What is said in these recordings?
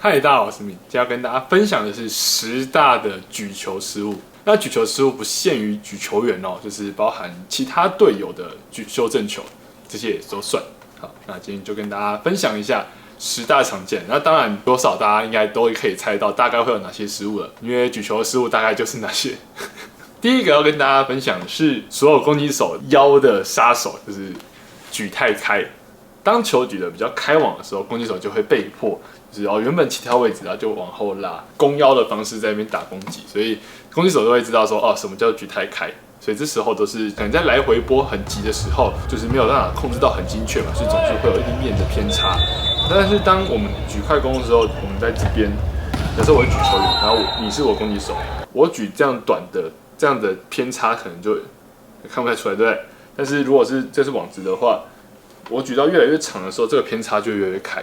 嗨，大家好，我是敏，今天要跟大家分享的是10大的举球失误。那举球失误不限于举球员哦，就是包含其他队友的修正球，这些也都算。好，那今天就跟大家分享一下10大常见。那当然，多少大家应该都可以猜到大概会有哪些失误了，因为举球的失误大概就是哪些。第一个要跟大家分享的是所有攻击手腰的杀手，就是举太开。当球举得比较开网的时候，攻击手就会被迫就是原本起跳位置，然后就往后拉，弓腰的方式在那边打攻击，所以攻击手都会知道说什么叫举太开。所以这时候都是可能在来回波很急的时候，就是没有办法控制到很精确嘛，所以总是会有一点的偏差。但是当我们举快攻的时候，我们在这边，假设我是举球员，然后你是我攻击手，我举这样短的这样的偏差可能就看不太出来，对不对？但是如果这是网直的话，我举到越来越长的时候，这个偏差就越来越开。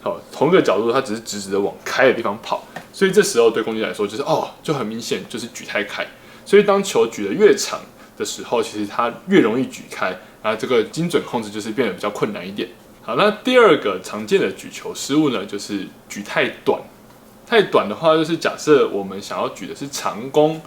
好，同一个角度，它只是直直的往开的地方跑，所以这时候对攻击来说就是就很明显就是举太开。所以当球举得越长的时候，其实它越容易举开，然后这个精准控制就是变得比较困难一点。好，那第二个常见的举球失误呢，就是举太短。太短的话，就是假设我们想要举的是长弓，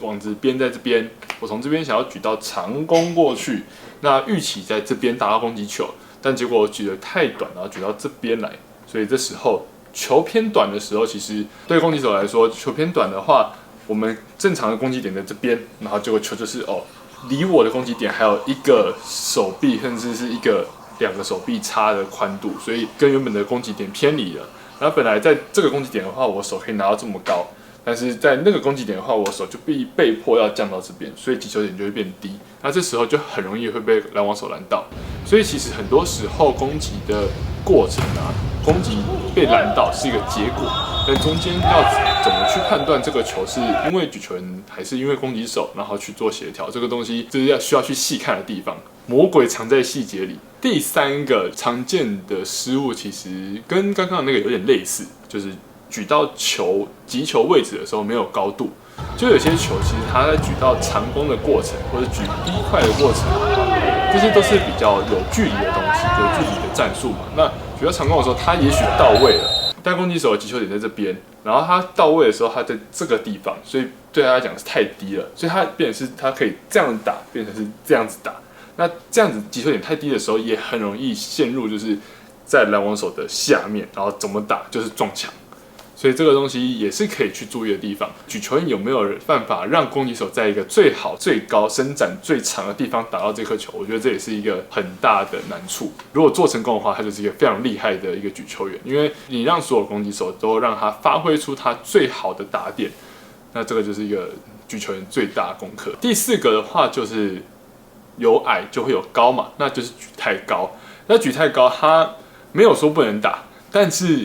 网子边在这边，我从这边想要举到长弓过去，那预期在这边达到攻击球，但结果我举得太短，然后举到这边来，所以这时候球偏短的时候，其实对攻击手来说，球偏短的话，我们正常的攻击点在这边，然后结果球就是离我的攻击点还有一个手臂，甚至是2个手臂差的宽度，所以跟原本的攻击点偏离了。然后本来在这个攻击点的话，我手可以拿到这么高，但是在那个攻击点的话，我手就被迫要降到这边，所以击球点就会变低。那这时候就很容易会被拦网手拦到。所以其实很多时候攻击的过程攻击被拦到是一个结果，但中间要怎么去判断这个球是因为举球员还是因为攻击手，然后去做协调，这个东西就是需要去细看的地方。魔鬼藏在细节里。第3个常见的失误其实跟刚刚那个有点类似，就是举到击球位置的时候没有高度。就有些球其实它在举到长弓的过程，或者举第一块的过程，这些都是比较有距离的东西，有距离的战术嘛。那举到长弓的时候，它也许到位了，但攻击手的击球点在这边，然后它到位的时候，它在这个地方，所以对他来讲是太低了，所以它变成是它可以这样打，变成是这样子打。那这样子击球点太低的时候，也很容易陷入就是在拦网手的下面，然后怎么打就是撞墙。所以这个东西也是可以去注意的地方。举球员有没有办法让攻击手在一个最好、最高、伸展最长的地方打到这颗球？我觉得这也是一个很大的难处。如果做成功的话，他就是一个非常厉害的一个举球员，因为你让所有攻击手都让他发挥出他最好的打点，那这个就是一个举球员最大的功课。第4个的话就是有矮就会有高嘛，那就是举太高。那举太高，他没有说不能打，但是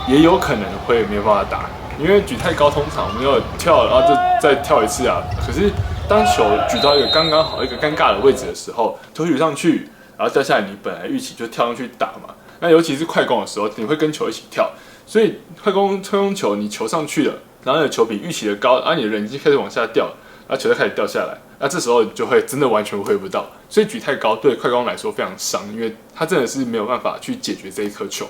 也有可能会没有办法打，因为举太高，通常没有跳，然后就再跳一次啊。可是当球举到一个刚刚好、一个尴尬的位置的时候，球举上去，然后掉下来，你本来预期就跳上去打嘛。那尤其是快攻的时候，你会跟球一起跳，所以快攻球你球上去了，然后你的球比预期的高，然后你的人已经开始往下掉，然后球就开始掉下来。那这时候就会真的完全挥不到，所以举太高对快攻来说非常伤，因为他真的是没有办法去解决这一颗球。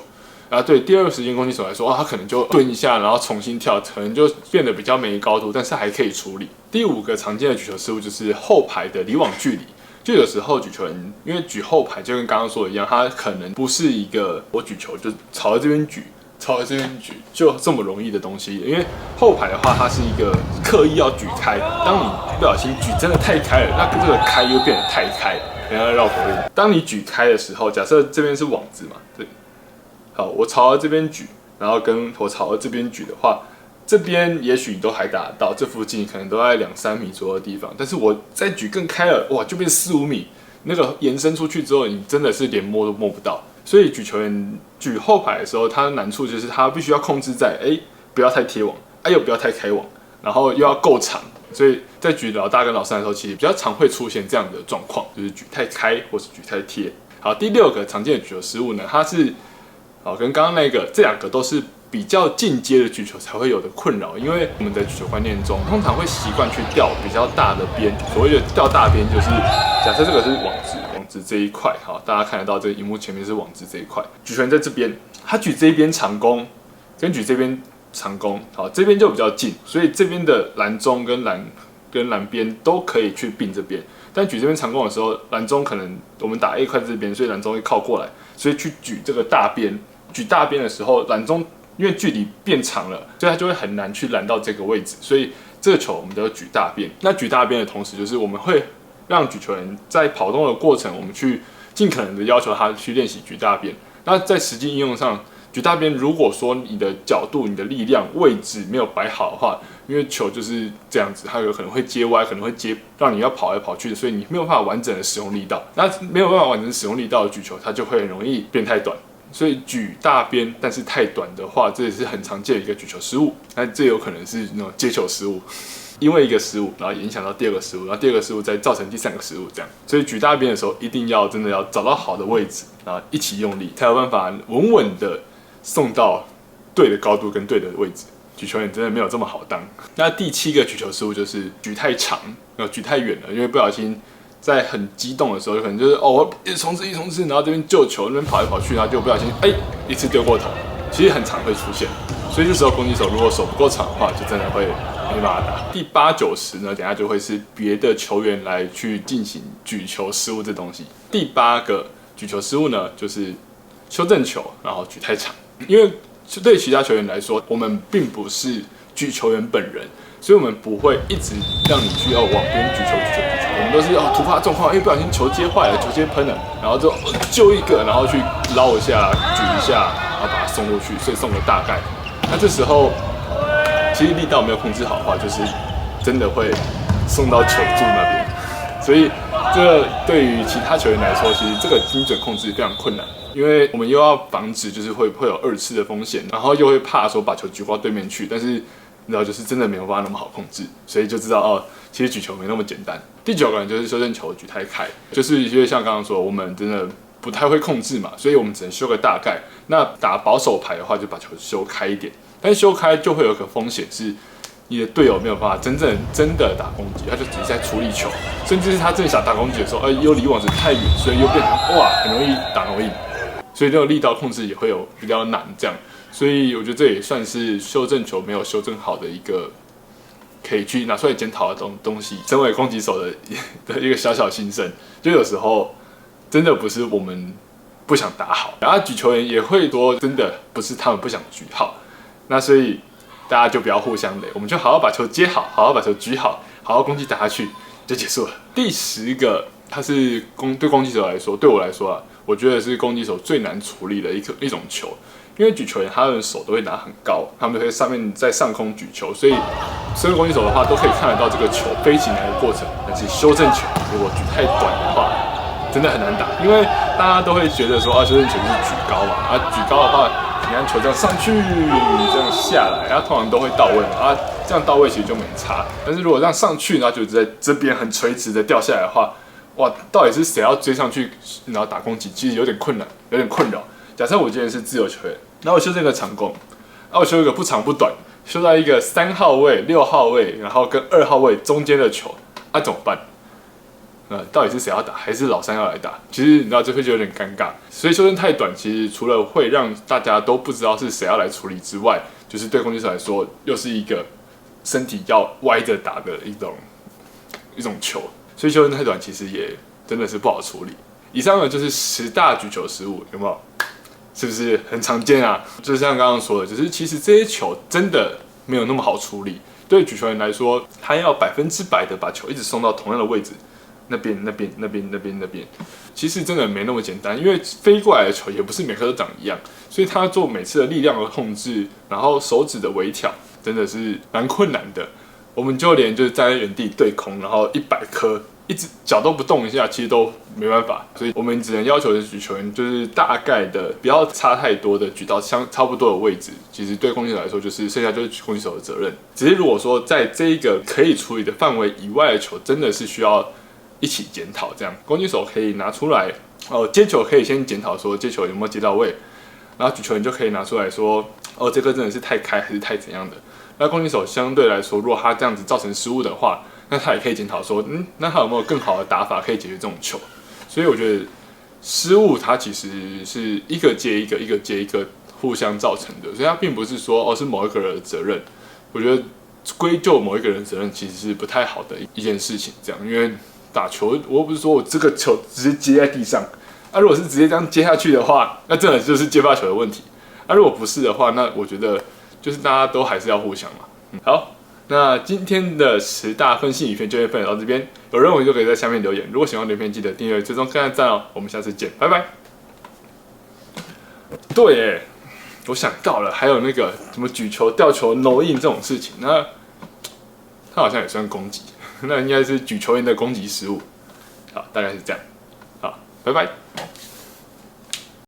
然后对第2个时间攻击手来说，他可能就蹲一下，然后重新跳，可能就变得比较没高度，但是还可以处理。第5个常见的举球失误就是后排的离网距离。就有时候举球员因为举后排，就跟刚刚说的一样，他可能不是一个我举球就朝着这边举。朝着这边举就这么容易的东西，因为后排的话，它是一个刻意要举开。当你不小心举真的太开了，那这个开又变得太开，等一下绕口令。当你举开的时候，假设这边是网子嘛，对，好，我朝着这边举，然后跟我朝着这边举的话，这边也许你都还打得到，这附近可能都在2-3米左右的地方，但是我再举更开了，哇，就变4-5米，那个延伸出去之后，你真的是连摸都摸不到。所以举球员举后排的时候，他的难处就是他必须要控制在不要太贴网，又不要太开网，然后又要够长。所以在举老大跟老三的时候，其实比较常会出现这样的状况，就是举太开或是举太贴。好，第6个常见的举球失误呢，它是跟刚刚这2个都是比较进阶的举球才会有的困扰，因为我们的举球观念中，通常会习惯去钓比较大的边。所谓的钓大边，就是假设这个是网子这一块，好，大家看得到这个荧幕前面是网子这一块，举球员在这边，他举这一边长弓，跟举这边长弓，好，这边就比较近，所以这边的篮中跟篮边都可以去并这边。但举这边长弓的时候，篮中可能我们打 A 块这边，所以篮中会靠过来，所以去举这个大边。举大边的时候，篮中因为距离变长了，所以它就会很难去拦到这个位置，所以这个球我们就举大边。那举大边的同时，就是我们会让举球员在跑动的过程，我们去尽可能的要求他去练习举大边。那在实际应用上，举大边如果说你的角度、你的力量、位置没有摆好的话，因为球就是这样子，它有可能会接歪，可能会接让你要跑来跑去的，所以你没有办法完整的使用力道。那没有办法完整使用力道的举球，它就会很容易变太短。所以举大边但是太短的话，这也是很常见的一个举球失误。那这有可能是那种接球失误，因为一个失误，然后影响到第二个失误，然后第二个失误再造成第三个失误，这样。所以举大边的时候，一定要真的要找到好的位置，然后一起用力，才有办法稳稳的送到对的高度跟对的位置。举球员真的没有这么好当。那第7个举球失误就是举太长，举太远了，因为不小心在很激动的时候，有可能就是我一直冲刺，然后这边救球，那边跑来跑去，然后就不小心一次丢过头，其实很常会出现。所以这时候攻击手如果手不够长的话，就真的会没办法打。第8、9、10呢，等一下就会是别的球员来去进行举球失误这东西。第8个举球失误呢，就是修正球，然后举太长，因为对其他球员来说，我们并不是举球员本人。所以我们不会一直让你去往边举球，我们都是突发状况，不小心球接坏了，球接喷了，然后就救一个，然后去捞一下、举一下，然后把它送过去，所以送个大概。那这时候其实力道没有控制好的话，就是真的会送到球柱那边。所以这对于其他球员来说，其实这个精准控制非常困难，因为我们又要防止就是会有2次的风险，然后又会怕说把球举到对面去，但是你知道，就是真的没有办法那么好控制，所以就知道其实举球没那么简单。第9个人就是修正球举太开，就是因为像刚刚说，我们真的不太会控制嘛，所以我们只能修个大概。那打保守牌的话，就把球修开一点，但是修开就会有个风险是，你的队友没有办法真的打攻击，他就只是在处理球，甚至是他正想打攻击的时候，又离网子太远，所以又变成很容易打容易，所以这个力道控制也会有比较难这样。所以我觉得这也算是修正球没有修正好的一个可以去拿出来检讨的东西。身为攻击手的一个小小心声，就有时候真的不是我们不想打好，然后举球员也会说，真的不是他们不想举好。那所以大家就不要互相累，我们就好好把球接好，好好把球举好，好好攻击打下去就结束了。第10个，它是对攻击手来说，对我来说我觉得是攻击手最难处理的一种球。因为举球员他们的手都会拿很高，他们都会在上空举球，所以身为攻击手的话都可以看得到这个球飞起来的过程。但是修正球如果举太短的话，真的很难打，因为大家都会觉得说修正球就是举高嘛，举高的话，你看球这样上去，这样下来，然后通常都会到位嘛，这样到位其实就没差。但是如果这样上去，然后就在这边很垂直的掉下来的话，到底是谁要追上去，然后打攻击，其实有点困难，有点困扰。假设我今天是自由球员，然后我修这个长弓，然后我修一个不长不短，修到一个3号位、6号位，然后跟2号位中间的球，怎么办？到底是谁要打，还是老三要来打？其实你知道这会就有点尴尬。所以修正太短，其实除了会让大家都不知道是谁要来处理之外，就是对攻击手来说，又是一个身体要歪着打的一种球。所以修正太短，其实也真的是不好处理。以上呢就是10大举球失误，有没有？是不是很常见啊？就像刚刚说的，就是其实这些球真的没有那么好处理。对举球员来说，他要100%的把球一直送到同样的位置，那边，其实真的没那么简单。因为飞过来的球也不是每颗都长一样，所以他做每次的力量的控制，然后手指的微调，真的是蛮困难的。我们就连就是站在原地对空，然后100颗。一直脚都不动一下，其实都没办法，所以我们只能要求的举球员就是大概的，不要差太多的举到差不多的位置。其实对攻击手来说，就是剩下就是攻击手的责任。只是如果说在这一个可以处理的范围以外的球，真的是需要一起检讨。这样攻击手可以拿出来接球可以先检讨说接球有没有接到位，然后举球员就可以拿出来说这个真的是太开还是太怎样的。那攻击手相对来说，如果他这样子造成失误的话，那他也可以检讨说，那他有没有更好的打法可以解决这种球？所以我觉得失误它其实是一个接一个，一个接一个互相造成的，所以它并不是说是某一个人的责任。我觉得归咎某一个人的责任其实是不太好的一件事情，这样，因为打球我又不是说我这个球直接接在地上，如果是直接这样接下去的话，那真的就是接发球的问题。如果不是的话，那我觉得就是大家都还是要互相嘛。好，那今天的10大分析影片就先分享到这边，有任何问题就可以在下面留言。如果喜欢的影片，记得订阅、追踪、按赞哦。我们下次见，拜拜。对耶，我想到了，还有那个什么举球、吊球、no in 这种事情，那它好像也算攻击，那应该是举球员的攻击失误。好，大概是这样。好，拜拜。